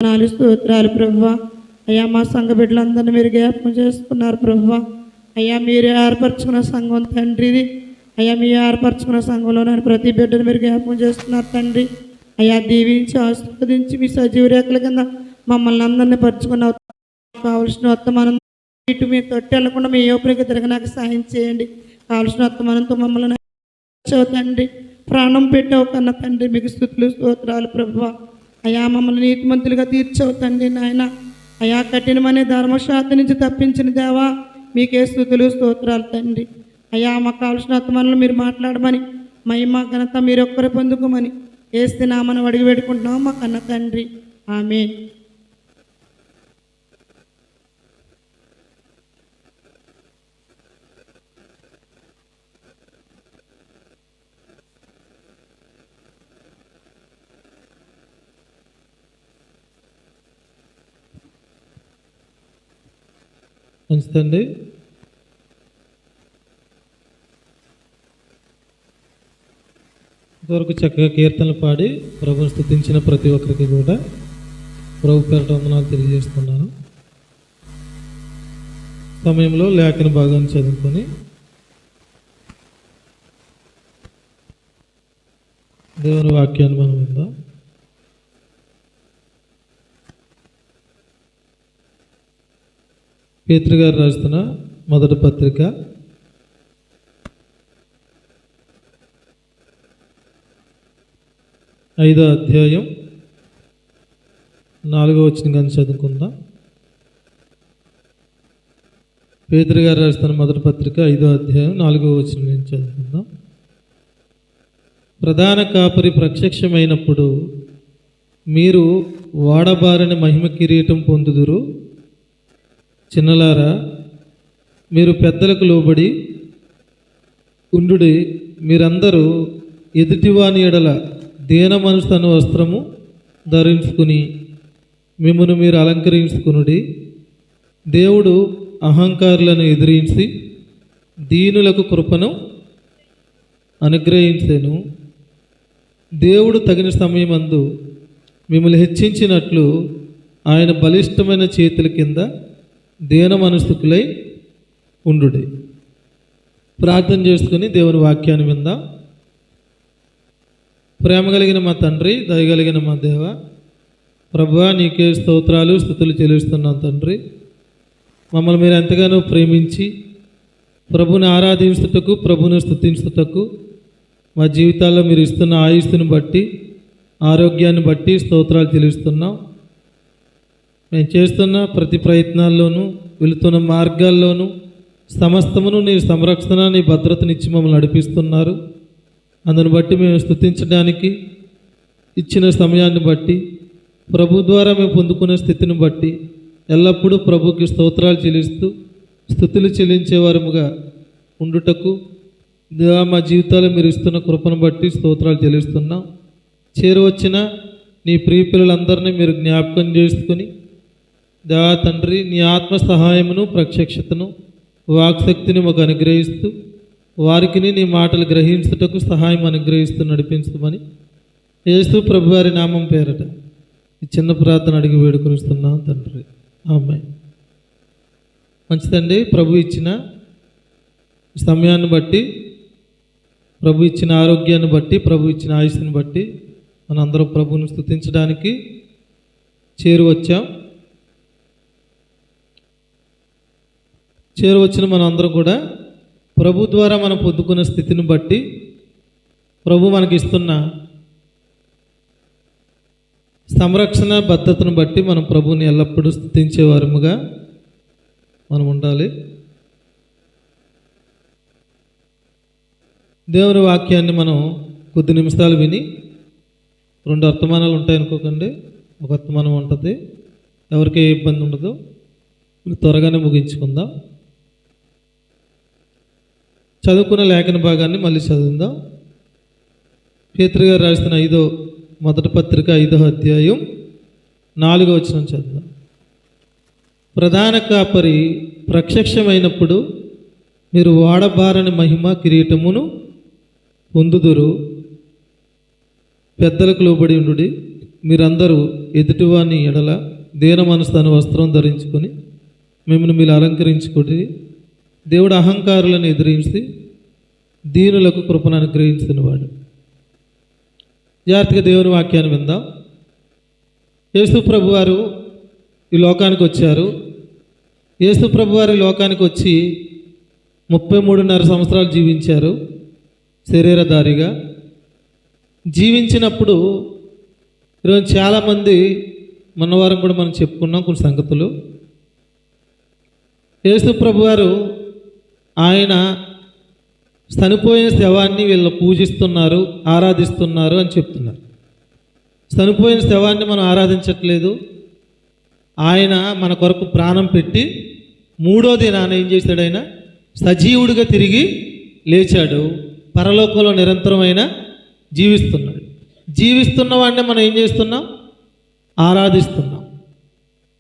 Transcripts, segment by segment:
వందనాలు, స్తోత్రాలు ప్రభువా. అయ్యా మా సంఘ బిడ్డలందరినీ మీరు జ్ఞాపకం చేసుకున్నారు ప్రభువా. అయ్యా మీరు ఏర్పరచుకున్న సంఘం తండ్రి ఇది. అయ్యా మీరు ఏర్పరచుకున్న సంఘంలో నేను ప్రతి బిడ్డను మీరు జ్ఞాపకం చేస్తున్నారు తండ్రి. అయ్యా దీవించి ఆస్వాదించి మీ సజీవ రేఖల కింద మమ్మల్ని అందరినీ పరుచుకున్న కావలసిన వర్తమానం ఇటు మీ తొట్టి వెళ్ళకుండా మీ యోపునికి తిరగ నాకు సహాయం చేయండి. కావలసిన వర్తమానంతో మమ్మల్ని తండ్రి ప్రాణం పెట్టావు కన్నా తండ్రి మీకు స్తుతులు స్తోత్రాలు ప్రభువా. అయ్యా మమ్మల్ని నీతిమంతులుగా తీర్చావు తండ్రి నాయన. అయా కఠినమనే ధర్మశాస్త్ర నుంచి తప్పించిన దేవా మీకే స్తుతులు స్తోత్రాలు తండ్రి. అయ్యా మాకు కావలసిన వర్తమానంలో మీరు మాట్లాడమని మహిమ ఘనత మీరు ఒక్కరే పొందుకోమని ఏస్తున్నా మనం అడిగి పెట్టుకుంటున్నాం మా కన్న తండ్రి. ఆమేన్. మంచిదండి. ఇంతవరకు చక్కగా కీర్తనలు పాడి ప్రభుని స్తుతించిన ప్రతి ఒక్కరికి కూడా ప్రభు పేరిట వందనాలు తెలియజేస్తున్నాను. సమయంలో లేఖన భాగాన్ని చదువుకొని దేవుని వాక్యాన్ని మనం విందాం. పేతురు గారు రాస్తున్న మొదటి పత్రిక 5వ అధ్యాయం 4వ వచనం కానీ చదువుకుందాం. పేతురు గారు రాస్తున్న మొదటి పత్రిక 5వ అధ్యాయం 4వ వచనం కానీ చదువుకుందాం. ప్రధాన కాపరి ప్రత్యక్షమైనప్పుడు మీరు వాడబారిన మహిమ కిరీటం పొందుదురు. చిన్నలారా, మీరు పెద్దలకు లోబడి ఉండుడి. మీరందరూ ఎదుటివాని ఎడల దీన మనసు అను వస్త్రము ధరించుకుని మిమ్మల్ని మీరు అలంకరించుకునుడి. దేవుడు అహంకారులను ఎదిరించి దీనులకు కృపను అనుగ్రహించెను. దేవుడు తగిన సమయమందు మిమ్మల్ని హెచ్చించినట్లు ఆయన బలిష్టమైన చేతుల కింద దీన మనసుకులై ఉండుడి. ప్రార్థన చేసుకుని దేవుని వాక్యాన్ని విందాం. ప్రేమ కలిగిన మా తండ్రి, దయగలిగిన మా దేవ, ప్రభువా నీకే స్తోత్రాలు స్తుతులు చెల్లిస్తున్నాం తండ్రి. మమ్మల్ని మీరు ఎంతగానో ప్రేమించి ప్రభుని ఆరాధించుటకు, ప్రభుని స్తుతించుటకు మా జీవితాల్లో మీరు ఇస్తున్న ఆయుస్సును బట్టి, ఆరోగ్యాన్ని బట్టి స్తోత్రాలు చెల్లిస్తున్నాం. మేము చేస్తున్న ప్రతి ప్రయత్నాల్లోనూ, వెళుతున్న మార్గాల్లోనూ సమస్తమును నీ సంరక్షణ, నీ భద్రతనిచ్చి మమ్మల్ని నడిపిస్తున్నారు. అందును బట్టి మేము స్తుతించడానికి ఇచ్చిన సమయాన్ని బట్టి, ప్రభు ద్వారా మేము పొందుకునే స్థితిని బట్టి ఎల్లప్పుడూ ప్రభుకి స్తోత్రాలు చెల్లిస్తూ స్తుతులు చెల్లించేవారముగా ఉండుటకు దేవా మా జీవితాల్లో మీరు ఇస్తున్న కృపను బట్టి స్తోత్రాలు చెల్లిస్తున్నాం. చేరువచ్చిన నీ ప్రియ పిల్లలందరినీ మీరు జ్ఞాపకం చేసుకుని దేవా తండ్రి నీ ఆత్మ సహాయమును, ప్రత్యక్షతను, వాక్శక్తిని మాకు అనుగ్రహిస్తూ వారికి నీ మాటలు గ్రహించుటకు సహాయం అనుగ్రహిస్తూ నడిపించమని యేసు ప్రభువారి నామం పేరట ఈ చిన్న ప్రార్థన అడిగి వేడుకొనిస్తున్నాం తండ్రి. ఆమేన్. మంచిదండి. ప్రభు ఇచ్చిన సమయాన్ని బట్టి, ప్రభు ఇచ్చిన ఆరోగ్యాన్ని బట్టి, ప్రభు ఇచ్చిన ఆయుష్ని బట్టి మనందరం ప్రభువుని స్తుతించడానికి చేరువచ్చాం. చేరువచ్చిన మనందరం కూడా ప్రభు ద్వారా మనం పొందుకున్న స్థితిని బట్టి, ప్రభు మనకి ఇస్తున్న సంరక్షణ భద్రతను బట్టి మనం ప్రభువుని ఎల్లప్పుడూ స్తుతించేవారముగా మనం ఉండాలి. దేవుని వాక్యాన్ని మనం కొద్ది నిమిషాలు విని 2 వర్తమానాలు ఉంటాయి అనుకోకండి. ఒక వర్తమానం ఉంటుంది, ఎవరికి ఏ ఇబ్బంది ఉండదు. త్వరగానే ముగించుకుందాం. చదువుకున్న లేఖన భాగాన్ని మళ్ళీ చదువుదాం. పేతురు గారు రాసిన మొదటి పత్రిక 5వ అధ్యాయం 4వ వచనం చదువుదాం. ప్రధాన కాపరి ప్రత్యక్షమైనప్పుడు మీరు వాడబారని మహిమ కిరీటమును పొందుదురు. పెద్దలకు లోబడి ఉండుడి. మీరందరూ ఎదుటివాని ఎడల దీన మనస్తాను వస్త్రం ధరించుకొని మిమ్మల్ని మీరు అలంకరించుకొని దేవుడు అహంకారులను ఎదిరించి దీనులకు కృపను అనుగ్రహించినవాడు. జాగ్రత్తగా దేవుని వాక్యాన్ని విందాం. యేసు ప్రభు వారు ఈ లోకానికి వచ్చారు. యేసు ప్రభు వారు ఈ లోకానికి వచ్చి 33.5 సంవత్సరాలు జీవించారు. శరీరధారిగా జీవించినప్పుడు ఈరోజు చాలామంది మొన్నవారం కూడా మనం చెప్పుకున్నాం కొన్ని సంగతులు. యేసు ప్రభు వారు ఆయన చనిపోయిన శవాన్ని వీళ్ళు పూజిస్తున్నారు, ఆరాధిస్తున్నారు అని చెప్తున్నారు. చనిపోయిన శవాన్ని మనం ఆరాధించట్లేదు. ఆయన మన కొరకు ప్రాణం పెట్టి 3వ దినాన ఏం చేశాడు? ఆయన సజీవుడిగా తిరిగి లేచాడు. పరలోకంలో నిరంతరమైన జీవిస్తున్నాడు. జీవిస్తున్న వాడిని మనం ఏం చేస్తున్నాం? ఆరాధిస్తున్నాం.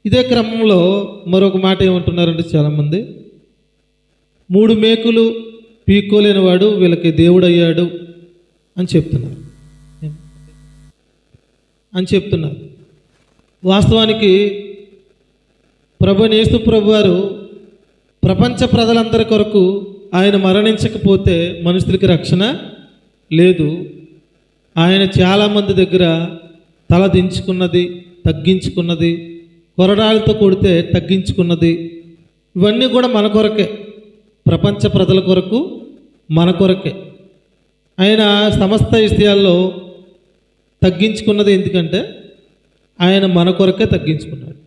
ఇదే క్రమంలో మరొక మాట ఏమంటున్నారంటే చాలామంది, 3 మేకులు పీక్కోలేని వాడు వీళ్ళకి దేవుడు అయ్యాడు అని చెప్తున్నారు. వాస్తవానికి యేసు ప్రభు వారు ప్రపంచ ప్రజలందరి కొరకు ఆయన మరణించకపోతే మనుషులకి రక్షణ లేదు. ఆయన చాలామంది దగ్గర తల దించుకున్నది, తగ్గించుకున్నది, కొరడాలతో కొడితే తగ్గించుకున్నది, ఇవన్నీ కూడా మన కొరకే, ప్రపంచ ప్రజల కొరకు, మన కొరకే. ఆయన సమస్త విషయాల్లో తగ్గించుకున్నది ఎందుకంటే ఆయన మన కొరకే తగ్గించుకున్నాడు.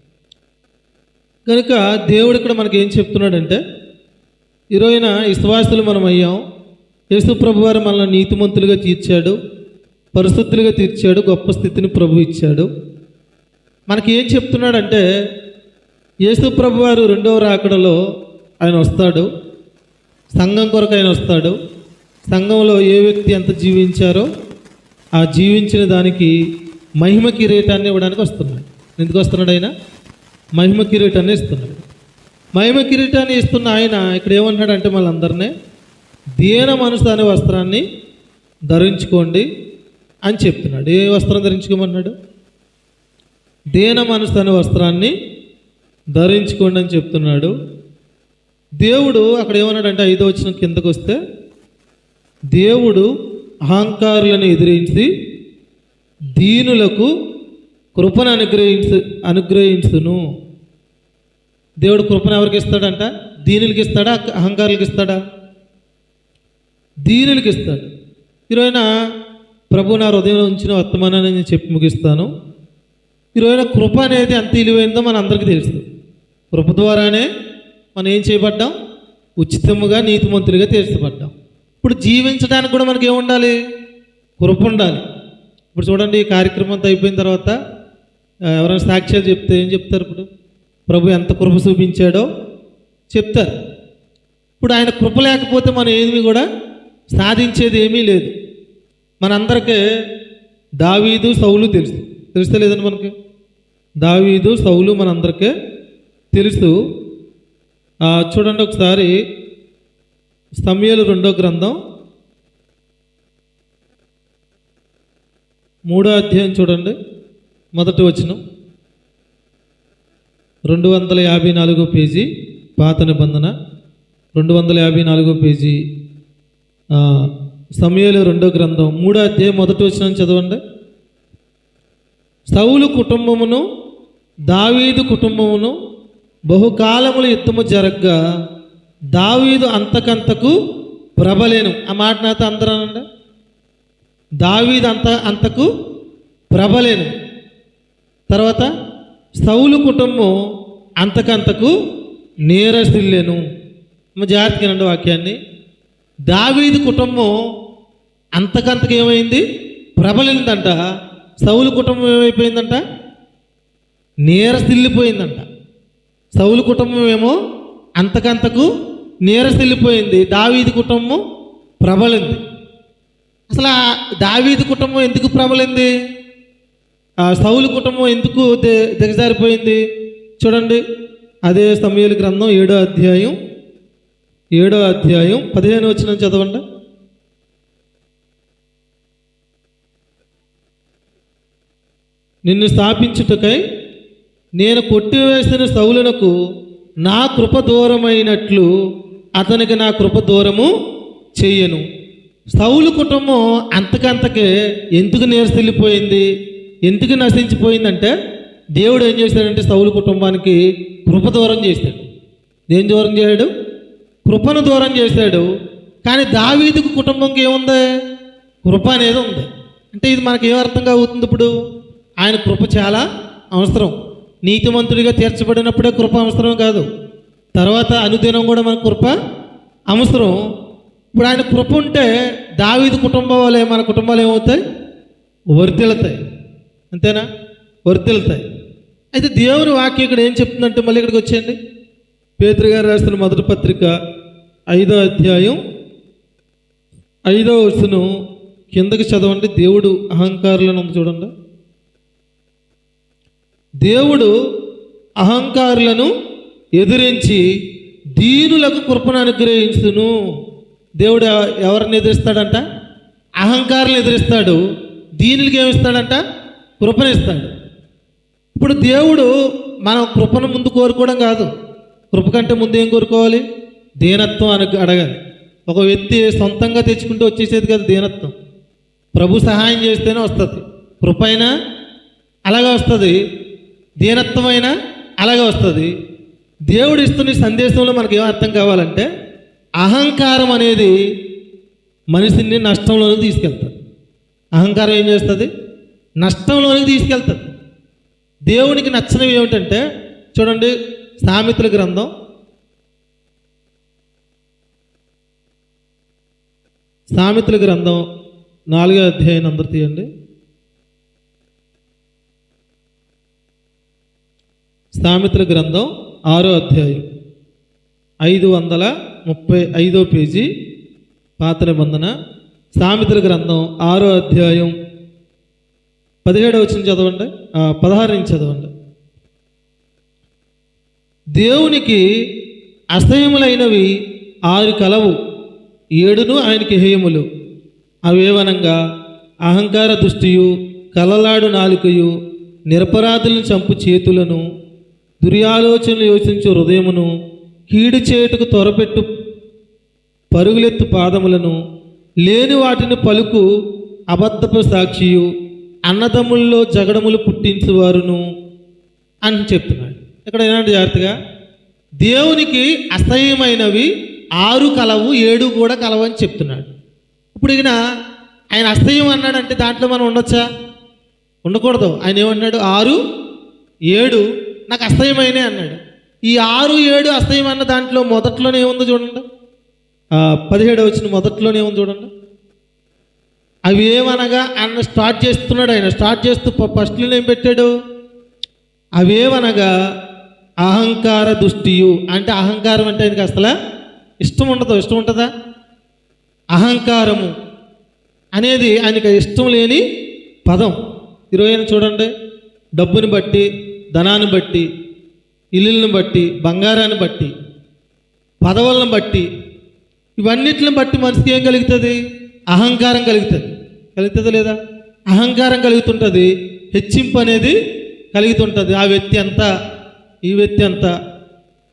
కనుక దేవుడు ఇక్కడ మనకి ఏం చెప్తున్నాడంటే, ఈరోజున విశ్వాసులు మనం అయ్యాం. యేసు ప్రభు వారు మనల్ని నీతిమంతులుగా తీర్చాడు, పరిశుద్ధులుగా తీర్చాడు, గొప్ప స్థితిని ప్రభు ఇచ్చాడు. మనకి ఏం చెప్తున్నాడంటే, యేసు ప్రభు వారు 2వ రాకడలో ఆయన వస్తాడు. సంఘం కొరకు ఆయన వస్తాడు. సంఘంలో ఏ వ్యక్తి ఎంత జీవించారో ఆ జీవించిన దానికి మహిమ కిరీటాన్ని ఇవ్వడానికి వస్తున్నాడు. ఎందుకు వస్తున్నాడు? ఆయన మహిమ కిరీటాన్ని ఇస్తున్నాడు. మహిమ కిరీటాన్ని ఇస్తున్న ఆయన ఇక్కడ ఏమంటున్నాడంటే, మళ్ళందరినీ దీన మనసు అనే వస్త్రాన్ని ధరించుకోండి అని చెప్తున్నాడు. ఏ వస్త్రం ధరించుకోమన్నాడు? దీన మనసు అనే వస్త్రాన్ని ధరించుకోండి అని చెప్తున్నాడు. దేవుడు అక్కడ ఏమన్నాడంటే, 5వ వచనం కిందకు వస్తే, దేవుడు అహంకారులను ఎదిరించి దీనులకు కృపను అనుగ్రహించును. దేవుడు కృపను ఎవరికి ఇస్తాడంట? దీనులకి ఇస్తాడా? అహంకారులకి ఇస్తాడా? దీనులకి ఇస్తాడు. ఈరోజున ప్రభు నా హృదయంలో ఉంచిన వర్తమానాన్ని నేను చెప్పి ముగిస్తాను. ఈరోజున కృప అనేది ఎంత విలువైందో మన అందరికీ తెలుసు. కృప ద్వారానే మనం ఏం చేయబడ్డాం? ఉచితముగా నీతిమంతులుగా తీర్చబడ్డాం. ఇప్పుడు జీవించడానికి కూడా మనకి ఏముండాలి? కృప ఉండాలి. ఇప్పుడు చూడండి, ఈ కార్యక్రమం అంతా అయిపోయిన తర్వాత ఎవరైనా సాక్ష్యాలు చెప్తే ఏం చెప్తారు? ఇప్పుడు ప్రభు ఎంత కృప చూపించాడో చెప్తారు. ఇప్పుడు ఆయన కృప లేకపోతే మనం ఏమీ కూడా సాధించేది ఏమీ లేదు. మనందరికీ దావీదు, సౌలు తెలుస్తే లేదండి మనకి? దావీదు, సౌలు మనందరికీ తెలుసు. చూడండి ఒకసారి సమూయేలు 2వ గ్రంథం 3వ అధ్యాయం చూడండి, మొదటి వచనం. 254 పేజీ పాత నిబంధన, 254 పేజీ సమూయేలు 2వ గ్రంథం 3వ అధ్యాయం మొదటి వచనం చదవండి. సౌలు కుటుంబమును దావీదు కుటుంబమును బహుకాలములు యుద్ధము జరగ్గా దావీదు అంతకంతకు ప్రబలేను. ఆ మాట నాతో అందరూ అనండి. దావీదు అంతకు ప్రబలేను. తర్వాత సౌలు కుటుంబం అంతకంతకు నీరసిల్లేను. జాగ్రత్తగానండి వాక్యాన్ని. దావీదు కుటుంబం అంతకంతకు ఏమైంది? ప్రబలిందంట. సౌలు కుటుంబం ఏమైపోయిందంట? నీరసిల్లిపోయిందంట. సౌలు కుటుంబం ఏమో అంతకంతకు నీరసిల్లిపోయింది. దావీదు కుటుంబం ప్రబలింది. అసలు దావీదు కుటుంబం ఎందుకు ప్రబలింది? సౌలు కుటుంబం ఎందుకు దిగజారిపోయింది? చూడండి, అదే సమూయేలు గ్రంథం 7వ అధ్యాయం 15వ వచనం చదవండి. నిన్ను స్థాపించుటకై నేను కొట్టివేసిన సౌలునకు నా కృప దూరమైనట్లు అతనికి నా కృప దూరము చెయ్యను. సౌలు కుటుంబం అంతకంతకే ఎందుకు నీరసిల్లిపోయింది, ఎందుకు నశించిపోయిందంటే దేవుడు ఏం చేశాడంటే సౌలు కుటుంబానికి కృప దూరం చేశాడు. ఏం దూరం చేయడు? కృపను దూరం చేశాడు. కానీ దావీదుకు కుటుంబంకి ఏముంది? కృప అనేది ఉంది. అంటే ఇది మనకి ఏం అర్థంగా అవుతుంది? ఇప్పుడు ఆయన కృప చాలా అవసరం. నీతిమంతుడిగా తీర్చబడినప్పుడే కృప అవసరం కాదు, తర్వాత అనుదినం కూడా మన కృప అవసరం. ఇప్పుడు ఆయన కృప ఉంటే దావీదు కుటుంబం వాళ్ళే మన కుటుంబాలు ఏమవుతాయి? వర్ధిల్లుతాయి. అంతేనా? వర్ధిల్లుతాయి. అయితే దేవుని వాక్యం ఇక్కడ ఏం చెప్తుందంటే, మళ్ళీ ఇక్కడికి వచ్చేయండి. పేతురు గారు రాసిన మొదటి పత్రిక 5వ అధ్యాయం 5వ వచనం కిందకి చదవండి. దేవుడు అహంకారులను ఉంది చూడండి. దేవుడు అహంకారులను ఎదిరించి దీనులకు కృపను అనుగ్రహించును. దేవుడు ఎవరిని ఎదిరిస్తాడంట? అహంకారులను ఎదిరిస్తాడు. దీనులకి ఏమిస్తాడంట? కృపనిస్తాడు. ఇప్పుడు దేవుడు మనం కృపను ముందు కోరుకోవడం కాదు, కృప కంటే ముందు ఏం కోరుకోవాలి? దీనత్వం అడగాలి. ఒక వ్యక్తి సొంతంగా తెచ్చుకుంటూ వచ్చేసేది కాదు దీనత్వం. ప్రభు సహాయం చేస్తేనే వస్తుంది. కృప అయినా అలాగే వస్తుంది, దీనత్వం అయినా అలాగే వస్తుంది. దేవుడు ఇస్తున్న సందేశంలో మనకి ఏం అర్థం కావాలంటే, అహంకారం అనేది మనిషిని నష్టంలోనికి తీసుకెళ్తుంది. అహంకారం ఏం చేస్తుంది? నష్టంలోనికి తీసుకెళ్తుంది. దేవునికి నచ్చనివి ఏమిటంటే చూడండి, సామెతల గ్రంథం 4వ అధ్యాయం అందరు తీయండి. సామెతల గ్రంథం 6వ అధ్యాయం 535వ పేజీ, పాత నిబంధన. సామెతల గ్రంథం 6వ అధ్యాయం 17వ వచనం చదవండి, 16 నుంచి చదవండి. దేవునికి అసహ్యములైనవి 6 కలవు, 7 ఆయనకి హేయములు. అవేవనంగా అహంకార దృష్టియు, కలలాడు నాలుకయు, నిరపరాధులను చంపు చేతులను, దుర్యాలోచనలు యోచించు హృదయమును, కీడు చేయుటకు త్వరపెట్టు పరుగులెత్తు పాదములను, లేని వాటిని పలుకు అబద్ధపు సాక్షియు, అన్నదమ్ముల్లో జగడములు పుట్టించువారును అని చెప్తున్నాడు. ఇక్కడ ఏనంటే జాగ్రత్తగా, దేవునికి అసహ్యమైనవి 6 కలవు, 7 కూడా కలవు అని చెప్తున్నాడు. ఇప్పుడు ఆయన అసహ్యం అన్నాడంటే దాంట్లో మనం ఉండొచ్చా? ఉండకూడదు. ఆయన ఏమన్నాడు? 6, 7 నాకు అసహ్యమైన అన్నాడు. ఈ 6, 7 అసహ్యం అన్న దాంట్లో మొదట్లోనే ఏముందో చూడండి. 17వ వచనం మొదట్లోనే ఏముంది చూడండి. అవి ఏమనగా అన్న స్టార్ట్ చేస్తున్నాడు. ఆయన స్టార్ట్ చేస్తూ ఫస్ట్లో ఏం పెట్టాడు? అవేవనగా అహంకార దృష్టియు. అంటే అహంకారం అంటే ఆయనకి అసలు ఇష్టం ఉండదు. ఇష్టం ఉంటుందా? అహంకారము అనేది ఆయనకి ఇష్టం లేని పదం. ఈరోజు చూడండి, డబ్బుని బట్టి, ధనాన్ని బట్టి, ఇల్లులను బట్టి, బంగారాన్ని బట్టి, పదవులను బట్టి, ఇవన్నిటిని బట్టి మనిషికి ఏం కలుగుతుంది? అహంకారం కలుగుతుంది. కలుగుతుందా లేదా? అహంకారం కలుగుతుంటుంది. హెచ్చింపు అనేది కలుగుతుంటుంది. ఆ వ్యక్తి అంతా, ఈ వ్యక్తి అంతా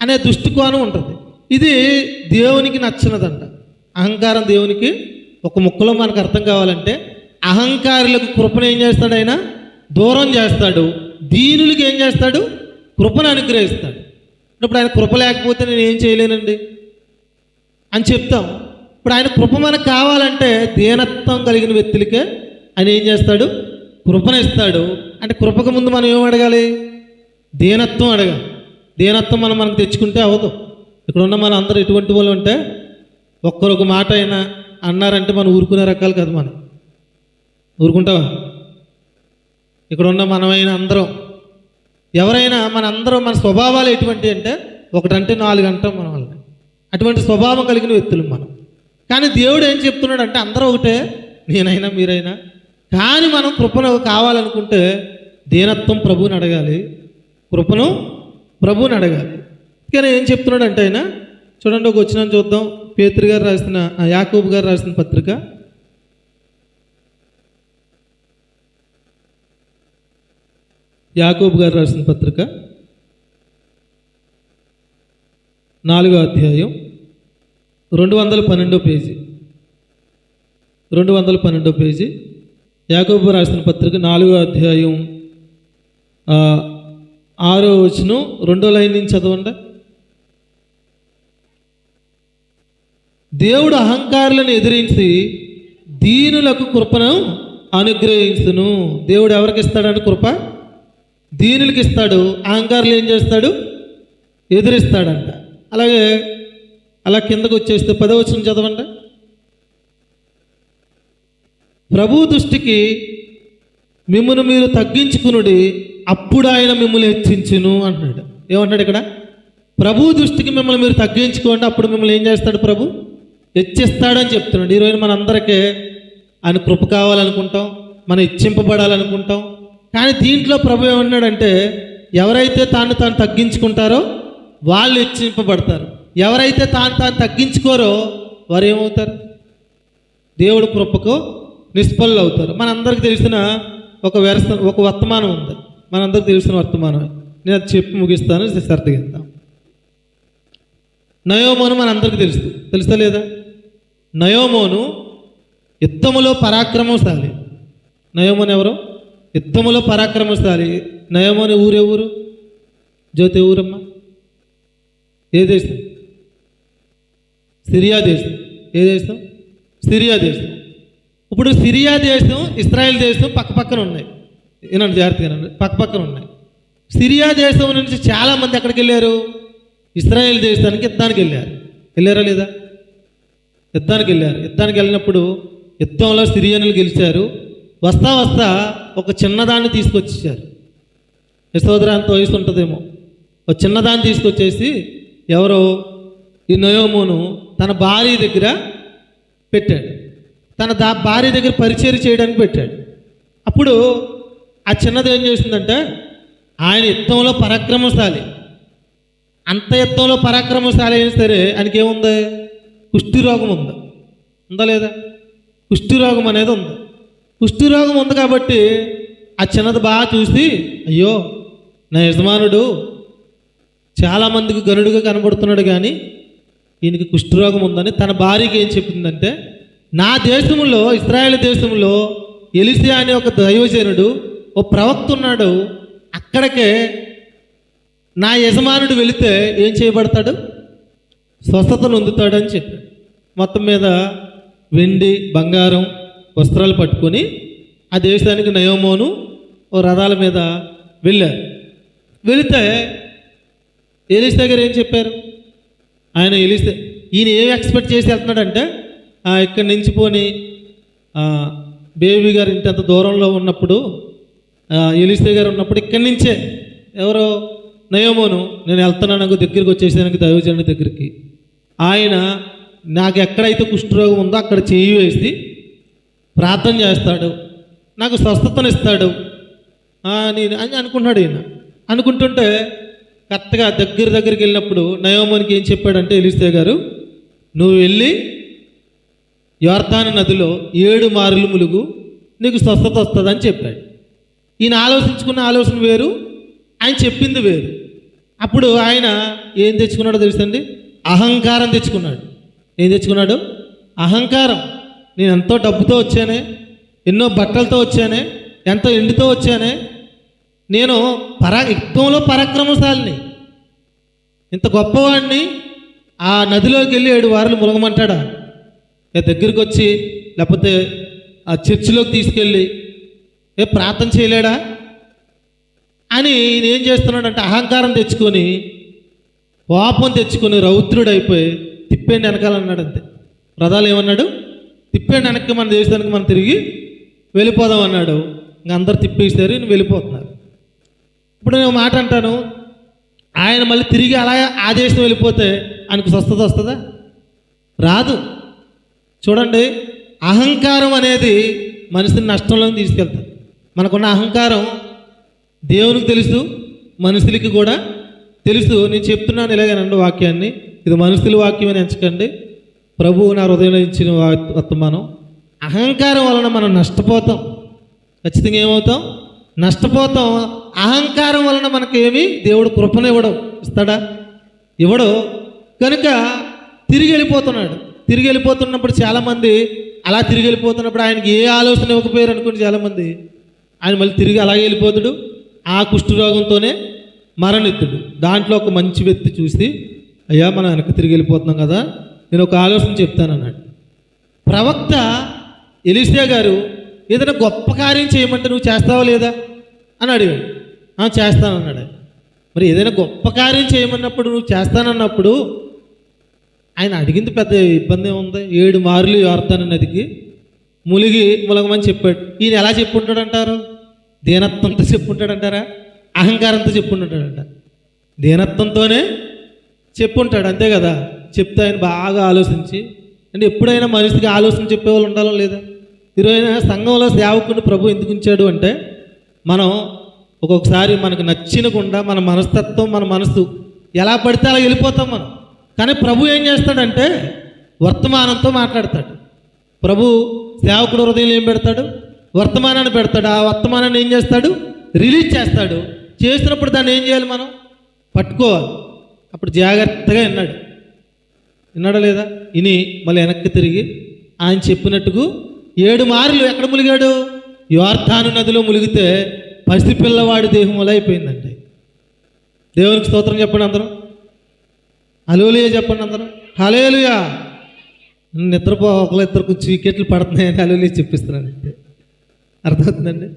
అనే దృష్టికోణం ఉంటుంది. ఇది దేవునికి నచ్చినదంట. అహంకారం దేవునికి ఒక ముక్కలో మనకు అర్థం కావాలంటే, అహంకారులకు కృపను ఏం చేస్తాడు? ఆయన దూరం చేస్తాడు. దీనులకి ఏం చేస్తాడు? కృపను అనుగ్రహిస్తాడు. ఇప్పుడు ఆయన కృప లేకపోతే నేను ఏం చేయలేనండి అని చెప్తాం. ఇప్పుడు ఆయన కృప మనకు కావాలంటే దీనత్వం కలిగిన వ్యక్తులకే ఆయన ఏం చేస్తాడు? కృపను ఇస్తాడు. అంటే కృపకు ముందు మనం ఏం అడగాలి? దీనత్వం అడగాలి. దీనత్వం మనకు తెచ్చుకుంటే అవ్వదు. ఇక్కడ ఉన్న మన అందరూ ఎటువంటి వాళ్ళు అంటే, ఒక్కరొక మాట అయినా అన్నారంటే మనం ఊరుకునే రకాలు కాదు. మనం ఊరుకుంటావా? ఇక్కడ ఉన్న మనమైన అందరం, ఎవరైనా మనందరం, మన స్వభావాలు ఎటువంటి అంటే, ఒకటంటే 4 అంటాం మన వాళ్ళని. అటువంటి స్వభావం కలిగిన వ్యక్తులు మనం. కానీ దేవుడు ఏం చెప్తున్నాడు అంటే, అందరూ ఒకటే, నేనైనా మీరైనా. కానీ మనం కృపను కావాలనుకుంటే దీనత్వం ప్రభువుని అడగాలి, కృపను ప్రభువుని అడగాలి. కానీ ఏం చెప్తున్నాడు అంటే ఆయన చూడండి, ఒక వచనం చూద్దాం. పేతురు గారు రాసిన, యాకోబు గారు రాసిన పత్రిక 1 యాకోబు గారు రాసిన పత్రిక 4వ అధ్యాయం 212 పేజీ, 212 పేజీ. యాకోబు రాసిన పత్రిక 4వ అధ్యాయం 6వ వచనం 2వ లైన్ నుంచి చదవండి. దేవుడు అహంకారులను ఎదిరించి దీనులకు కృపను అనుగ్రహించును. దేవుడు ఎవరికి ఇస్తాడంటే కృప? దీనులకు ఇస్తాడు. అహంకారులు ఏం చేస్తాడు? ఎదిరిస్తాడంట. అలాగే అలా కిందకు వచ్చేస్తే 10వ వచనం చదవండి. ప్రభు దృష్టికి మిమ్మల్ని మీరు తగ్గించుకునుడి, అప్పుడు ఆయన మిమ్మల్ని హెచ్చించును అంటున్నాడు. ఏమంటాడు ఇక్కడ? ప్రభు దృష్టికి మిమ్మల్ని మీరు తగ్గించుకోండి, అప్పుడు మిమ్మల్ని ఏం చేస్తాడు? ప్రభు హెచ్చిస్తాడని చెప్తున్నాడు. ఈరోజు మనందరికీ ఆయన కృప కావాలనుకుంటాం, మనం హెచ్చింపబడాలనుకుంటాం. కానీ దీంట్లో ప్రభు ఏమన్నాడంటే, ఎవరైతే తాను తగ్గించుకుంటారో వాళ్ళు హెచ్చింపబడతారు. ఎవరైతే తాను తగ్గించుకోరో వారు ఏమవుతారు? దేవుడు కృపకు నిష్ఫలం అవుతారు. మనందరికి తెలిసిన ఒక వర్తమానం ఉంది. మనందరికి తెలిసిన వర్తమానం నేను అది చెప్పి ముగిస్తాను, సర్దిగిస్తాం. నయోమోను మనందరికీ తెలుస్తా లేదా? నయోమోను యుద్ధములో పరాక్రమశాలి. నయోమోను ఎవరు? యుద్ధములో పరాక్రమశాలి. నయోమోని ఊరే ఊరు? జ్యోతి ఊరమ్మా? ఏ దేశం? సిరియా దేశం. ఏ దేశం? సిరియా దేశం. ఇప్పుడు సిరియా దేశం, ఇస్రాయేల్ దేశం పక్కపక్కన ఉన్నాయి. ఏనండి, జాగ్రత్తగా పక్కపక్కన ఉన్నాయి. సిరియా దేశం నుంచి చాలామంది ఎక్కడికి వెళ్ళారు? ఇస్రాయేల్ దేశానికి యుద్ధానికి వెళ్ళారా లేదా? యుద్ధానికి వెళ్ళినప్పుడు యుద్ధంలో సిరియన్లు గెలిచారు. వస్తా ఒక చిన్నదాన్ని తీసుకొచ్చేసారు. యశోదరాంత వయసు ఉంటుందేమో, ఒక చిన్నదాన్ని తీసుకొచ్చేసి ఎవరో ఈ నయోమును తన భార్య దగ్గర పెట్టాడు. తన భార్య దగ్గర పరిచయం చేయడానికి పెట్టాడు. అప్పుడు ఆ చిన్నది ఏం చేసిందంటే, ఆయన యుద్ధంలో పరాక్రమశాలి. అంత యుద్ధంలో పరాక్రమశాలి అయినా సరే ఆయనకి ఏముంది? కుష్టి రోగం ఉందా లేదా? కుష్టి రోగం అనేది ఉంది. కుష్టి రోగం ఉంది కాబట్టి ఆ చిన్నది బాగా చూసి, అయ్యో నా యజమానుడు చాలామందికి గనుడుగా కనబడుతున్నాడు, కానీ ఈయనకి కుష్ఠరోగం ఉందని తన భార్యకి ఏం చెప్పిందంటే, నా దేశంలో, ఇశ్రాయేలు దేశంలో ఎలీషా అనే ఒక దైవజనుడు, ఓ ప్రవక్త ఉన్నాడు, అక్కడికే నా యజమానుడు వెళితే ఏం చేయబడతాడు? స్వస్థతను పొందుతాడని చెప్పాడు. మొత్తం మీద వెండి బంగారం వస్త్రాలు పట్టుకొని ఆ దేశానికి నయోమోను ఓ రథాల మీద వెళ్ళారు. వెళితే ఎలీషా దగ్గర ఏం చెప్పారు? ఈయన ఏం ఎక్స్పెక్ట్ చేసి వెళ్తున్నాడంటే, ఇక్కడి నుంచి పోని బేబీ గారు ఇంత దూరంలో ఉన్నప్పుడు, ఎలీషా గారు ఉన్నప్పుడు ఇక్కడి నుంచే ఎవరో నయోమోను, నేను వెళ్తున్నాను, నాకు దగ్గరికి వచ్చేసానికి దైవజనుడి దగ్గరికి. ఆయన నాకు ఎక్కడైతే కుష్ఠరోగం ఉందో అక్కడ చేయి వేసి ప్రార్థన చేస్తాడు, నాకు స్వస్థతను ఇస్తాడు నేను అని అనుకుంటున్నాడు. ఈయన అనుకుంటుంటే కరెక్ట్గా దగ్గరికి వెళ్ళినప్పుడు నయోమోనికి ఏం చెప్పాడంటే ఎలీషా గారు, నువ్వు వెళ్ళి యోర్దాను నదిలో 7 మారులు ములుగు, నీకు స్వస్థత వస్తుందని చెప్పాడు. ఈయన ఆలోచించుకున్న ఆలోచన వేరు, ఆయన చెప్పింది వేరు. అప్పుడు ఆయన ఏం తెచ్చుకున్నాడో తెలుసండి? అహంకారం తెచ్చుకున్నాడు. ఏం తెచ్చుకున్నాడు? అహంకారం. నేను ఎంతో డబ్బుతో వచ్చానే, ఎన్నో బట్టలతో వచ్చానే, ఎంతో ఎండుతో వచ్చానే, నేను యుద్ధంలో పరాక్రమశాలిని, ఇంత గొప్పవాడిని, ఆ నదిలోకి వెళ్ళి 7 వారాలు మునగమంటాడా? దగ్గరికి వచ్చి లేకపోతే ఆ చర్చిలోకి తీసుకెళ్ళి ప్రార్థన చేయలేడా అని ఈయన ఏం చేస్తున్నాడంటే అహంకారం తెచ్చుకొని, కోపం తెచ్చుకొని రౌద్రుడైపోయి తిప్పేండి వెనకాలన్నాడు. అంతే. రథాలు ఏమన్నాడు? తిప్పేండి వెనక్కి, మన దేశానికి మనం తిరిగి వెళ్ళిపోదాం అన్నాడు. ఇంక అందరు తిప్పేసారు, నేను వెళ్ళిపోతున్నారు. ఇప్పుడు నేను మాట అంటాను, ఆయన మళ్ళీ తిరిగి అలా ఆ దేశం వెళ్ళిపోతే ఆయనకు స్వస్థత వస్తుందా? రాదు. చూడండి, అహంకారం అనేది మనిషిని నష్టంలో తీసుకెళ్తారు. మనకున్న అహంకారం దేవునికి తెలుసు, మనుషులకి కూడా తెలుసు. నేను చెప్తున్నాను ఇలాగేనండి వాక్యాన్ని, ఇది మనుషుల వాక్యం అని ఎంచకండి, ప్రభువు నా హృదయంలో ఇచ్చిన వర్తమానం. అహంకారం వలన మనం నష్టపోతాం. ఖచ్చితంగా ఏమవుతాం? నష్టపోతాం. అహంకారం వలన మనకేమి దేవుడు కృపను ఇస్తాడా? ఇవ్వడు. కనుక తిరిగి వెళ్ళిపోతున్నప్పుడు చాలామంది అలా తిరిగి వెళ్ళిపోతున్నప్పుడు ఆయనకి ఏ ఆలోచన ఇవ్వకపోయారు అనుకోండి, చాలామంది ఆయన మళ్ళీ తిరిగి అలాగే వెళ్ళిపోతాడు. ఆ కుష్ఠరోగంతోనే మరణిత్తుడు. దాంట్లో ఒక మంచి వ్యక్తి చూసి, అయ్యా మనం వెనక్కి తిరిగి వెళ్ళిపోతున్నాం కదా, నేను ఒక ఆలోచన చెప్తానన్నాడు. ప్రవక్త ఎలీషా గారు ఏదైనా గొప్ప కార్యం చేయమంటే నువ్వు చేస్తావా లేదా అని అడిగాడు. చేస్తానన్నాడు. మరి ఏదైనా గొప్ప కార్యం చేయమన్నప్పుడు నువ్వు చేస్తానన్నప్పుడు ఆయన అడిగింది పెద్ద ఇబ్బంది ఏముంది? 7 మార్లు యోర్దాను నదికి ములగమని చెప్పాడు. ఈయన ఎలా చెప్పుంటాడంటారు? దీనత్వంతో చెప్పుంటాడంటారా? అహంకారంతో చెప్పుంటాడంట? దీనత్వంతోనే చెప్పుంటాడు, అంతే కదా. చెప్తే ఆయన బాగా ఆలోచించి, అంటే ఎప్పుడైనా మనిషికి ఆలోచన చెప్పేవాళ్ళు ఉండాలో లేదా? ఈరోజు సంఘంలో సేవకుని ప్రభు ఎందుకు ఉంచాడు అంటే, మనం ఒక్కొక్కసారి మనకు నచ్చినకుండా మన మనస్తత్వం, మన మనసు ఎలా పడితే అలా వెళ్ళిపోతాం మనం. కానీ ప్రభు ఏం చేస్తాడంటే వర్తమానంతో మాట్లాడతాడు. ప్రభు సేవకుడు హృదయంలో ఏం పెడతాడు? వర్తమానాన్ని పెడతాడు. ఆ వర్తమానాన్ని ఏం చేస్తాడు? రిలీజ్ చేస్తాడు. చేసినప్పుడు దాన్ని ఏం చేయాలి? మనం పట్టుకోవాలి. అప్పుడు జాగ్రత్తగా విన్నాడా లేదా? ఇని మళ్ళీ వెనక్కి తిరిగి ఆయన చెప్పినట్టుకు 7 మార్లు ఎక్కడ ములిగాడు? యోర్దాను నదిలో ములిగితే పసిపిల్లవాడి దేహం వల్ల అయిపోయిందండి. దేవునికి స్తోత్రం చెప్పండి అందరం. హల్లెలూయా చెప్పండి అందరం. హల్లెలూయా. నిద్రపో ఒకళ్ళిద్దరు కొంచెం వికెట్లు పడుతున్నాయని హల్లెలూయా చెప్పిస్తున్నాను అంతే. అర్థమవుతుందండి?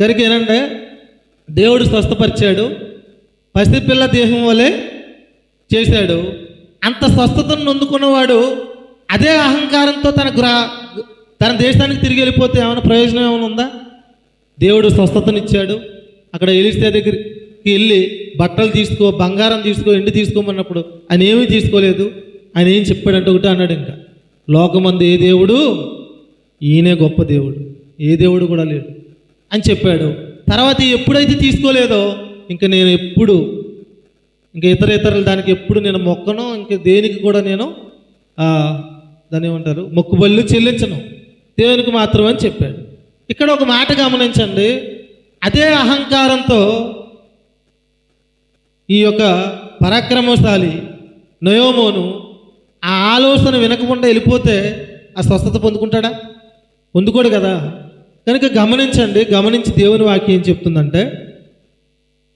కనుక ఏనంటే దేవుడు స్వస్థపరిచాడు, పసిపిల్ల దేహం వలె చేశాడు. అంత స్వస్థతను నొందుకున్నవాడు అదే అహంకారంతో తన దేశానికి తిరిగి వెళ్ళిపోతే ఏమైనా ప్రయోజనం ఏమైనా ఉందా? దేవుడు స్వస్థతనిచ్చాడు. అక్కడ ఎలీషా దగ్గరికి వెళ్ళి బట్టలు తీసుకో, బంగారం తీసుకో, ఎండి తీసుకోమన్నప్పుడు ఆయన ఏమీ తీసుకోలేదు. ఆయన ఏం చెప్పాడంటే ఒకటి అన్నాడు, ఇంకా లోకమందు ఏ దేవుడు, ఈయనే గొప్ప దేవుడు, ఏ దేవుడు కూడా లేడు అని చెప్పాడు. తర్వాత ఎప్పుడైతే తీసుకోలేదో ఇంకా నేను ఎప్పుడు ఇంకా ఇతరులు దానికి ఎప్పుడు నేను మొక్కను, ఇంకా దేనికి కూడా నేను దాన్ని ఏమంటారు, మొక్కుబళ్ళు చెల్లించను, దేవునికి మాత్రమే అని చెప్పాడు. ఇక్కడ ఒక మాట గమనించండి. అదే అహంకారంతో ఈ యొక్క పరాక్రమశాలి నయోమోను ఆ ఆలోచన వినకుండా వెళ్ళిపోతే ఆ స్వస్థత పొందుకుంటాడా? పొందుకోడు కదా. కనుక గమనించి దేవుని వాక్యం ఏం చెప్తుందంటే,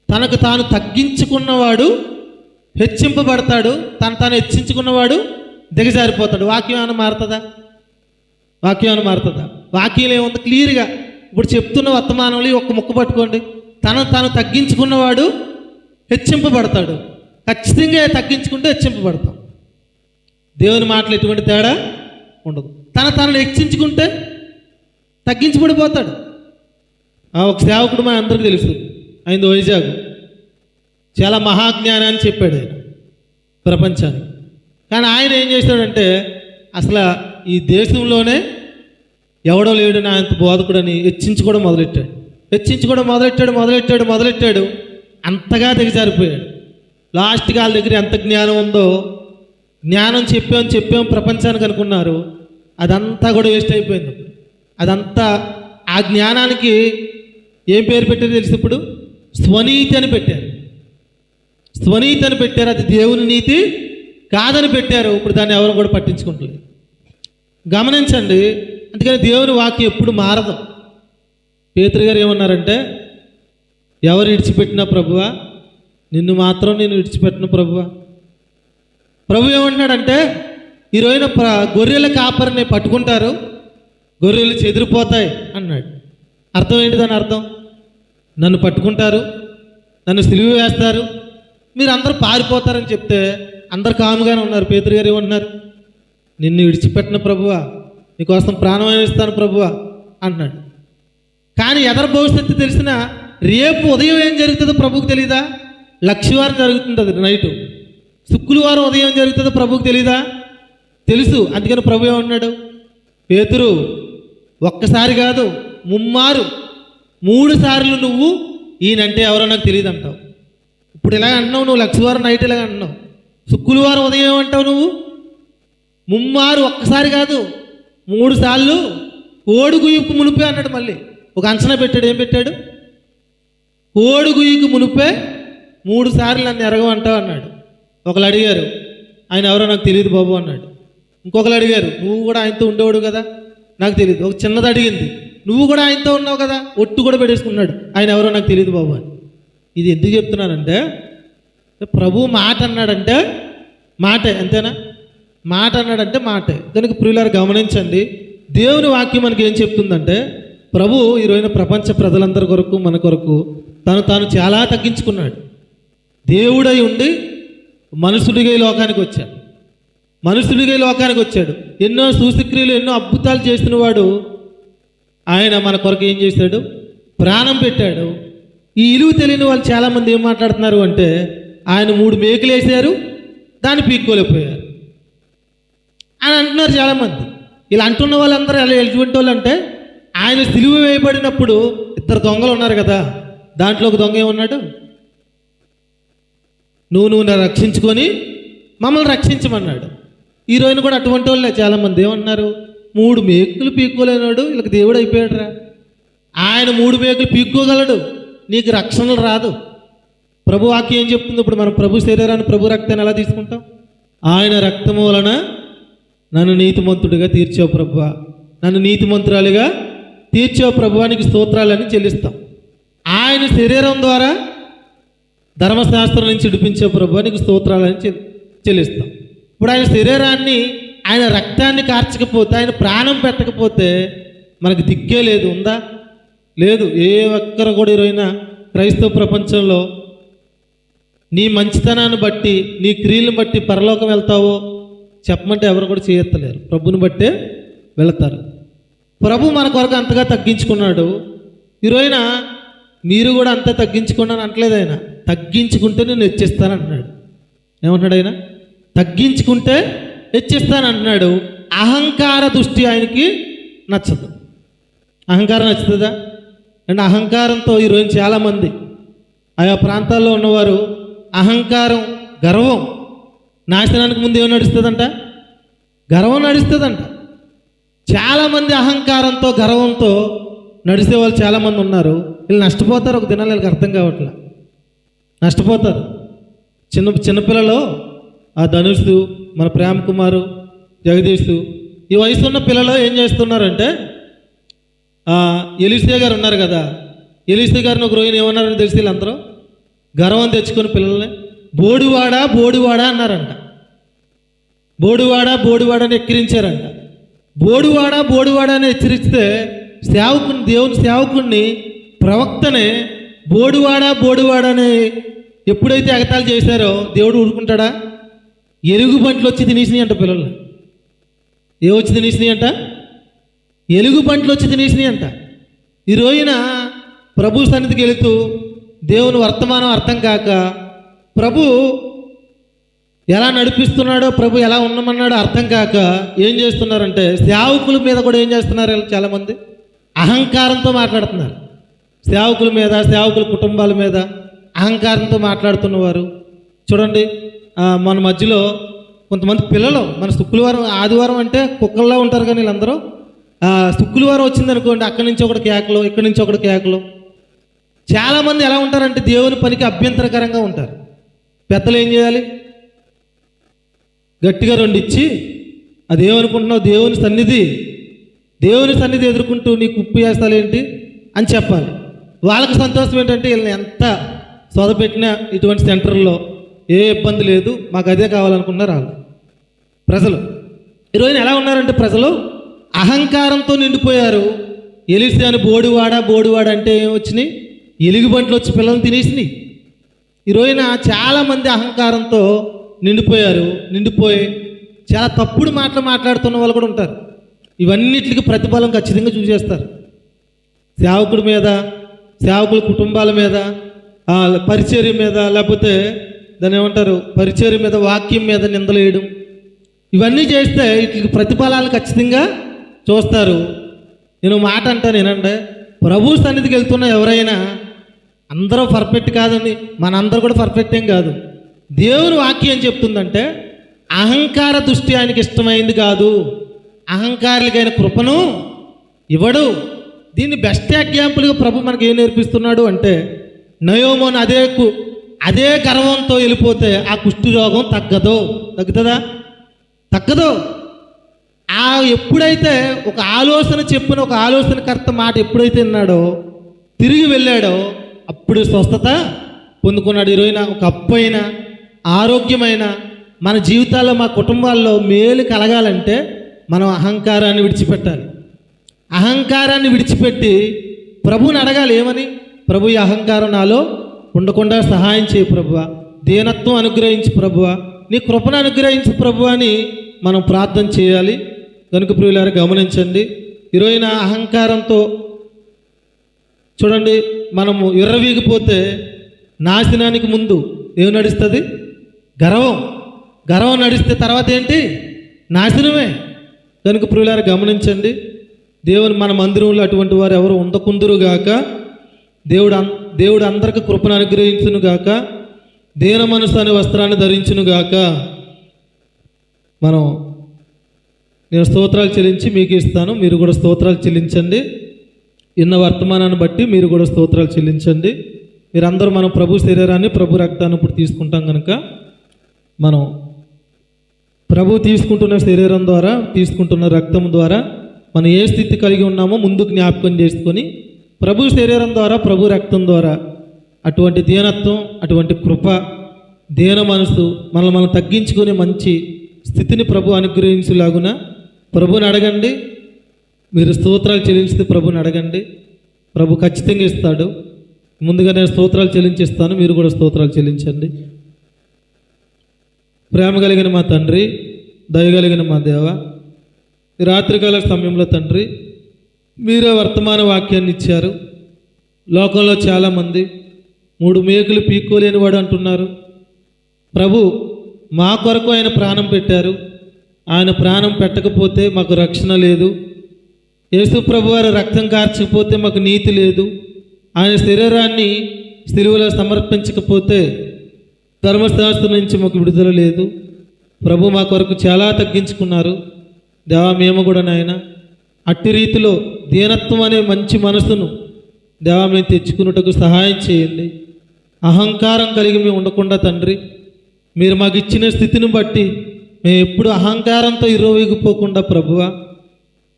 తనకు తాను తగ్గించుకున్నవాడు హెచ్చింపబడతాడు, తాను హెచ్చించుకున్నవాడు దిగజారిపోతాడు. వాక్యం ఏమైనా మారుతుందా? వాక్యం ఏముంది? క్లియర్గా ఇప్పుడు చెప్తున్న వర్తమానంలో ఒక్క ముక్క పట్టుకోండి. తాను తగ్గించుకున్నవాడు హెచ్చింపబడతాడు. ఖచ్చితంగా తగ్గించుకుంటే హెచ్చింపబడతాం. దేవుని మాటలు ఎటువంటి తేడా ఉండదు. తనను హెచ్చించుకుంటే తగ్గించబడిపోతాడు. ఒక సేవకుడు మా అందరికీ తెలుసు, ఆయన వైజాగ్, చాలా మహాజ్ఞానాన్ని చెప్పాడు ఆయన ప్రపంచానికి. కానీ ఆయన ఏం చేశాడంటే, అసలు ఈ దేశంలోనే ఎవడో లేడు నా అంత బోధకుడని హెచ్చించుకోవడం మొదలెట్టాడు. అంతగా దిగజారిపోయాడు. లాస్ట్కి వాళ్ళ దగ్గర ఎంత జ్ఞానం ఉందో, జ్ఞానం చెప్పాం ప్రపంచానికి అనుకున్నారు. అదంతా కూడా వేస్ట్ అయిపోయింది. అదంతా ఆ జ్ఞానానికి ఏం పేరు పెట్టారు తెలిసి? ఇప్పుడు స్వనీతి అని పెట్టారు. అది దేవుని నీతి కాదని పెట్టారు. ఇప్పుడు దాన్ని ఎవరు కూడా పట్టించుకుంటలేదు. గమనించండి. అందుకని దేవుని వాక్యం ఎప్పుడు మారదు. పేతురు గారు ఏమన్నారంటే, ఎవరు విడిచిపెట్టినా ప్రభువా, నిన్ను మాత్రం నేను విడిచిపెట్టిన ప్రభువా. ప్రభు ఏమంటున్నాడంటే, ఈ రోజున గొర్రెల కాపరిని పట్టుకుంటారు, గొర్రెలు చెదిరిపోతాయి అన్నాడు. అర్థం ఏంటి? దాని అర్థం, నన్ను పట్టుకుంటారు, నన్ను సిలువ వేస్తారు, మీరు అందరూ పారిపోతారని చెప్తే అందరు కాముగానే ఉన్నారు. పేతురు గారు ఏమంటున్నారు? నిన్ను విడిచిపెట్టిన ప్రభువా, నీకోసం ప్రాణం ఇస్తాను ప్రభువా అంటున్నాడు. కానీ ఎదరు భవిష్యత్తు తెలిసిన రేపు ఉదయం ఏం జరుగుతుందో ప్రభువుకు తెలీదా? లక్షవారం జరుగుతుంది అది నైటు. శుక్రవారం ఉదయం జరుగుతుందో ప్రభువుకు తెలీదా? తెలుసు. అందుకని ప్రభు ఏమన్నాడు? పేతురు, ఒక్కసారి కాదు 3 సార్లు నువ్వు ఈయనంటే ఎవరో నాకు తెలియదు అంటావు. ఇప్పుడు ఇలాగ అంటున్నావు నువ్వు, లక్షవారం నైట్ ఇలాగ అంటున్నావు. శుక్రవారం ఉదయం ఏమంటావు నువ్వు? 3 ఒక్కసారి కాదు 3 సార్లు ఓడుగు ఇప్పు మునిపే అన్నాడు. మళ్ళీ ఒక అంచనా పెట్టాడు. ఏం పెట్టాడు? కోడి గుయ్యకు మునిపే 3 సార్లు నన్ను ఎరగమంటావు అన్నాడు. ఒకరు అడిగారు, ఆయన ఎవరో నాకు తెలియదు బాబు అన్నాడు. ఇంకొకరు అడిగారు, నువ్వు కూడా ఆయనతో ఉండేవాడు కదా, నాకు తెలియదు. ఒక చిన్నది అడిగింది, నువ్వు కూడా ఆయనతో ఉన్నావు కదా, ఒట్టు కూడా పెట్టేసుకున్నాడు, ఆయన ఎవరో నాకు తెలియదు బాబు అని. ఇది ఎందుకు చెప్తున్నానంటే, ప్రభు మాట అన్నాడంటే మాటే, అంతేనా? మాట అన్నాడంటే మాటే. కనుక ప్రియులారా గమనించండి, దేవుని వాక్యం మనకి ఏం చెప్తుందంటే, ప్రభు ఈరోజు ప్రపంచ ప్రజలందరి కొరకు మన కొరకు తాను చాలా తగ్గించుకున్నాడు. దేవుడై ఉండి మనుషుడిగా ఈ లోకానికి వచ్చాడు. మనుషుడిగా ఈ లోకానికి వచ్చాడు. ఎన్నో సూచక్రియలు, ఎన్నో అద్భుతాలు చేసిన వాడు ఆయన మన కొరకు ఏం చేశాడు? ప్రాణం పెట్టాడు. ఈ ఇలువ తెలియని వాళ్ళు చాలామంది ఏం మాట్లాడుతున్నారు అంటే, ఆయన 3 మేకులు వేసారు, దాన్ని పీక్కోలేకపోయారు అని అంటున్నారు చాలామంది. ఇలా అంటున్న వాళ్ళందరూ ఎలా ఎటువంటి వాళ్ళు అంటే, ఆయన సిలువ వేయబడినప్పుడు 2 దొంగలు ఉన్నారు కదా, దాంట్లో ఒక దొంగ ఏమన్నాడు? నువ్వు నన్ను రక్షించుకొని మమ్మల్ని రక్షించమన్నాడు. ఈ రోజున కూడా అటువంటి వాళ్ళే చాలామంది ఏమన్నారు? 3 మేకులు పీక్కోలేనాడు, వీళ్ళకి దేవుడు అయిపోయాడురా. ఆయన 3 మేకులు పీక్కోగలడు, నీకు రక్షణ రాదు. ప్రభు వాక్యం ఏం చెప్తుంది? ఇప్పుడు మనం ప్రభు శరీరాన్ని, ప్రభు రక్తాన్ని ఎలా తీసుకుంటాం? ఆయన రక్తము వలన నన్ను నీతిమంతుడిగా తీర్చావు ప్రభువా, నన్ను నీతిమంతురాలిగా తీర్చావు ప్రభువానికి స్తోత్రాలని చెల్లిస్తాం. ఆయన శరీరం ద్వారా ధర్మశాస్త్రం నుంచి విడిపించే ప్రభువానికి స్తోత్రాలని చెల్లిస్తాం. ఇప్పుడు ఆయన శరీరాన్ని, ఆయన రక్తాన్ని కార్చకపోతే, ఆయన ప్రాణం పెట్టకపోతే మనకు దిక్కే లేదు. ఉందా? లేదు. ఏ ఒక్కరు కూడా ఈరోజున క్రైస్తవ ప్రపంచంలో నీ మంచితనాన్ని బట్టి, నీ క్రియలను బట్టి పరలోకం వెళ్తావో చెప్పమంటే ఎవరు కూడా చేయత్తలేరు. ప్రభుని బట్టే వెళతారు. ప్రభు మన కొరకు అంతగా తగ్గించుకున్నాడు. ఈరోజున మీరు కూడా అంతా తగ్గించుకున్నాను అంటలేదు ఆయన. తగ్గించుకుంటే నేను హెచ్చిస్తానంటున్నాడు. ఏమంటున్నాడు ఆయన? తగ్గించుకుంటే హెచ్చిస్తానంటున్నాడు. అహంకార దృష్టి ఆయనకి నచ్చదు. అహంకారం నచ్చుతుందా? అండ్ అహంకారంతో ఈరోజు చాలామంది ఆయా ప్రాంతాల్లో ఉన్నవారు అహంకారం, గర్వం నాశనానికి ముందు ఏమి నడుస్తుందంట? గర్వం నడుస్తుందంట. చాలామంది అహంకారంతో, గర్వంతో నడిచే వాళ్ళు చాలామంది ఉన్నారు. వీళ్ళు నష్టపోతారు. ఒక దినాలు వీళ్ళకి అర్థం కావట్లే, నష్టపోతారు. చిన్నపిల్లలు, ఆ ధనుష్, మన ప్రేమ్ కుమారు, జగదీష్, ఈ వయసు ఉన్న పిల్లలు ఏం చేస్తున్నారంటే, ఎలిసే గారు ఉన్నారు కదా, ఎలిసే గారిని ఒక రోజున ఏమన్నారని తెలిసి వీళ్ళందరూ గర్వం తెచ్చుకుని పిల్లల్ని బోడివాడా బోడివాడా అన్నారంట. బోడివాడా బోడివాడా అని ఎక్కిరించారంట. బోడివాడా బోడివాడా అని హెచ్చరిస్తే సేవకుని, దేవుని సేవకుడిని, ప్రవక్తనే బోడివాడా బోడివాడా అని ఎప్పుడైతే ఎగతాళి చేశారో దేవుడు ఊరుకుంటాడా? ఎలుగు బంట్లు వచ్చి తినేసినాయి అంట పిల్లలు. ఏమొచ్చి తినేసినాయి అంట? ఎలుగు బంట్లు వచ్చి తినేసినాయి అంట. ఈ రోజున ప్రభు సన్నిధికి వెళుతూ దేవుని వర్తమానం అర్థం కాక, ప్రభు ఎలా నడిపిస్తున్నాడో, ప్రభు ఎలా ఉండమన్నాడో అర్థం కాక ఏం చేస్తున్నారంటే, సేవకుల మీద కూడా ఏం చేస్తున్నారు? చాలామంది అహంకారంతో మాట్లాడుతున్నారు. సేవకుల మీద, సేవకుల కుటుంబాల మీద అహంకారంతో మాట్లాడుతున్నవారు చూడండి. మన మధ్యలో కొంతమంది పిల్లలు, మన శుక్రవారం, ఆదివారం అంటే కుక్కల్లా ఉంటారు కానీ వీళ్ళందరూ, శుక్రవారం వచ్చిందనుకోండి, అక్కడి నుంచి ఒకటి కేకలు, ఇక్కడి నుంచి ఒకటి కేకలు. చాలామంది ఎలా ఉంటారంటే దేవుని పనికి అభ్యంతరకరంగా ఉంటారు. పెద్దలు ఏం చేయాలి? గట్టిగా 2 ఇచ్చి, అదేమనుకుంటున్నావు? దేవుని సన్నిధి ఎదుర్కొంటూ నీకు ఉప్పు వేస్తాలు ఏంటి అని చెప్పాలి. వాళ్ళకి సంతోషం ఏంటంటే, వీళ్ళని ఎంత సోదపెట్టినా ఇటువంటి సెంటర్లో ఏ ఇబ్బంది లేదు, మాకు అదే కావాలనుకున్నారు వాళ్ళు. ప్రజలు ఈరోజు ఎలా ఉన్నారంటే, ప్రజలు అహంకారంతో నిండిపోయారు. ఎలిసాను బోడివాడా అంటే ఏమొచ్చినాయి? ఎలుగుబంట్లు వచ్చి పిల్లల్ని తినేసినాయి. ఈరోజున చాలామంది అహంకారంతో నిండిపోయి చాలా తప్పుడు మాటలు మాట్లాడుతున్న వాళ్ళు కూడా ఉంటారు. ఇవన్నిటికి ప్రతిఫలం ఖచ్చితంగా చూసేస్తారు. సేవకుడి మీద, సేవకుల కుటుంబాల మీద, పరిచర్య మీద, లేకపోతే దాన్ని ఏమంటారు, పరిచర్య మీద, వాక్యం మీద నిందలు వేయడం, ఇవన్నీ చేస్తే వీటికి ప్రతిఫలాలు ఖచ్చితంగా చూస్తారు. నేను మాట అంటాను ఏనంటే, ప్రభు సన్నిధికి వెళ్తున్న ఎవరైనా అందరూ పర్ఫెక్ట్ కాదండి, మనందరూ కూడా పర్ఫెక్ట్ ఏం కాదు. దేవుని వాక్యం ఏం చెప్తుందంటే, అహంకార దృష్టి ఆయనకి ఇష్టమైంది కాదు, అహంకారులకైన కృపను ఇవ్వడు. దీన్ని బెస్ట్ ఎగ్జాంపుల్గా ప్రభు మనకి ఏం నేర్పిస్తున్నాడు అంటే, నయోమోను అదే గర్వంతో వెళ్ళిపోతే ఆ కుష్టి రోగం తగ్గుతుందా? తగ్గదు. ఎప్పుడైతే ఒక ఆలోచన చెప్పిన ఒక ఆలోచనకర్త మాట ఎప్పుడైతే విన్నాడో, తిరిగి వెళ్ళాడో, అప్పుడు స్వస్థత పొందుకున్నాడు. ఈరోజున ఒక అప్పైన ఆరోగ్యమైన మన జీవితాల్లో, మా కుటుంబాల్లో మేలు కలగాలంటే మనం అహంకారాన్ని విడిచిపెట్టాలి. అహంకారాన్ని విడిచిపెట్టి ప్రభువుని అడగాలి. ఏమని? ప్రభు, ఈ అహంకారం నాలో ఉండకుండా సహాయం చేయి ప్రభువా, దీనత్వం అనుగ్రహించు ప్రభువా, నీ కృపను అనుగ్రహించు ప్రభువా అని మనం ప్రార్థన చేయాలి. కనుక ప్రియులారా గమనించండి, ఈరోజున అహంకారంతో చూడండి, మనము ఎర్రవీగిపోతే నాశనానికి ముందు ఏమి నడుస్తుంది? గర్వం నడిస్తే తర్వాత ఏంటి? నాశనమే. కనుక ప్రియులారా గమనించండి, దేవుని మన మందిరంలో అటువంటి వారు ఎవరు ఉండకుందురుగాక. దేవుడు అందరికి కృపను అనుగ్రహించునుగాక. దీన మనసు అనే వస్త్రాన్ని ధరించునుగాక. నేను స్తోత్రాలు చెల్లించి మీకు ఇస్తాను, మీరు కూడా స్తోత్రాలు చెల్లించండి. ఇన్న వర్తమానాన్ని బట్టి మీరు కూడా స్తోత్రాలు చెల్లించండి. మీరందరూ మనం ప్రభు శరీరాన్ని, ప్రభు రక్తాన్ని ఇప్పుడు తీసుకుంటాం కనుక, మనం ప్రభు తీసుకుంటున్న శరీరం ద్వారా, తీసుకుంటున్న రక్తం ద్వారా మనం ఏ స్థితి కలిగి ఉన్నామో ముందు జ్ఞాపకం చేసుకొని, ప్రభు శరీరం ద్వారా, ప్రభు రక్తం ద్వారా అటువంటి దీనత్వం, అటువంటి కృప, దీన మనసు, మనల్ని మనం తగ్గించుకునే మంచి స్థితిని ప్రభు అనుగ్రహించులాగున ప్రభుని అడగండి. మీరు స్తోత్రాలు చెల్లించితే ప్రభుని అడగండి, ప్రభు ఖచ్చితంగా ఇస్తాడు. ముందుగా నేను స్తోత్రాలు చెల్లించిస్తాను, మీరు కూడా స్తోత్రాలు చెల్లించండి. ప్రేమ కలిగిన మా తండ్రి, దయగలిగిన మా దేవ, ఈ రాత్రికాల సమయంలో తండ్రి మీరే వర్తమాన వాక్యాన్ని ఇచ్చారు. లోకంలో చాలామంది 3 మేకులు పీక్కోలేని వాడు అంటున్నారు. ప్రభు, మా కొరకు ఆయన ప్రాణం పెట్టారు, ఆయన ప్రాణం పెట్టకపోతే మాకు రక్షణ లేదు. యేసు ప్రభు వారి రక్తం కార్చకపోతే మాకు నీతి లేదు. ఆయన శరీరాన్ని సిలువలో సమర్పించకపోతే ధర్మశాస్త్రం నుంచి మాకు విడుదల లేదు. ప్రభు మా కొరకు చాలా తగ్గించుకున్నారు. దేవా, మేము కూడా నాయన అట్టి రీతిలో దీనత్వం అనే మంచి మనసును దేవా మేము తెచ్చుకున్నట్టుకు సహాయం చేయండి. అహంకారం కలిగి మేము ఉండకుండా తండ్రి, మీరు మాకు ఇచ్చిన స్థితిని బట్టి మేము ఎప్పుడు అహంకారంతో ఇరువైగిపోకుండా ప్రభువా,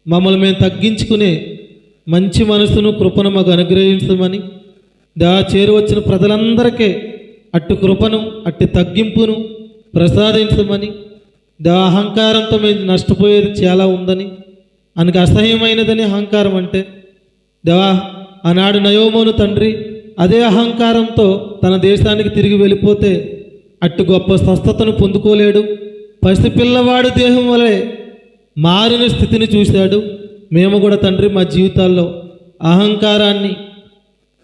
మమ్మల్ని మేము తగ్గించుకునే మంచి మనసును, కృపను మాకు అనుగ్రహించమని దేవా, చేరువచ్చిన ప్రజలందరికీ అట్టి కృపను, అట్టి తగ్గింపును ప్రసాదించమని దేవా, అహంకారంతో మేము నష్టపోయేది చాలా ఉందని, ఆయనకు అసహ్యమైనదని అహంకారం అంటే దేవా, ఆనాడు నయోమోను తండ్రి అదే అహంకారంతో తన దేశానికి తిరిగి వెళ్ళిపోతే అట్టి గొప్ప స్వస్థతను పొందుకోలేడు. పసిపిల్లవాడు దేహం వలె మారిన స్థితిని చూశాడు. మేము కూడా తండ్రి మా జీవితాల్లో అహంకారాన్ని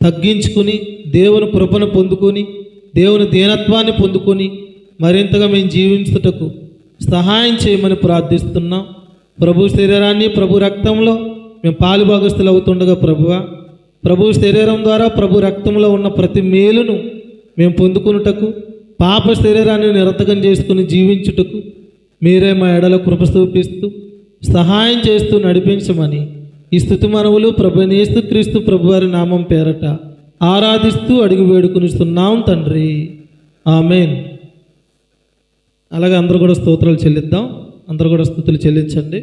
తగ్గించుకుని, దేవుని కృపను పొందుకొని, దేవుని దీనత్వాన్ని పొందుకొని మరింతగా మేము జీవించుటకు సహాయం చేయమని ప్రార్థిస్తున్నాం. ప్రభు శరీరాన్ని, ప్రభు రక్తంలో మేము పాలుభాగస్తులు అవుతుండగా ప్రభువా, ప్రభు శరీరం ద్వారా, ప్రభు రక్తంలో ఉన్న ప్రతి మేలును మేము పొందుకున్నటకు, పాప శరీరాన్ని నిరతకం చేసుకుని జీవించుటకు మీరే మా ఎడల కృప చూపిస్తూ సహాయం చేస్తూ నడిపించమని ఈ స్తుతి మనవులు ప్రభు యేసుక్రీస్తు ప్రభువారి నామం పేరట ఆరాధిస్తూ అడిగి వేడుకునిస్తున్నాం తండ్రి, ఆమేన్. అలాగే అందరూ కూడా స్తోత్రాలు చెల్లిద్దాం. అందరూ కూడా స్తుతులు చెల్లించండి.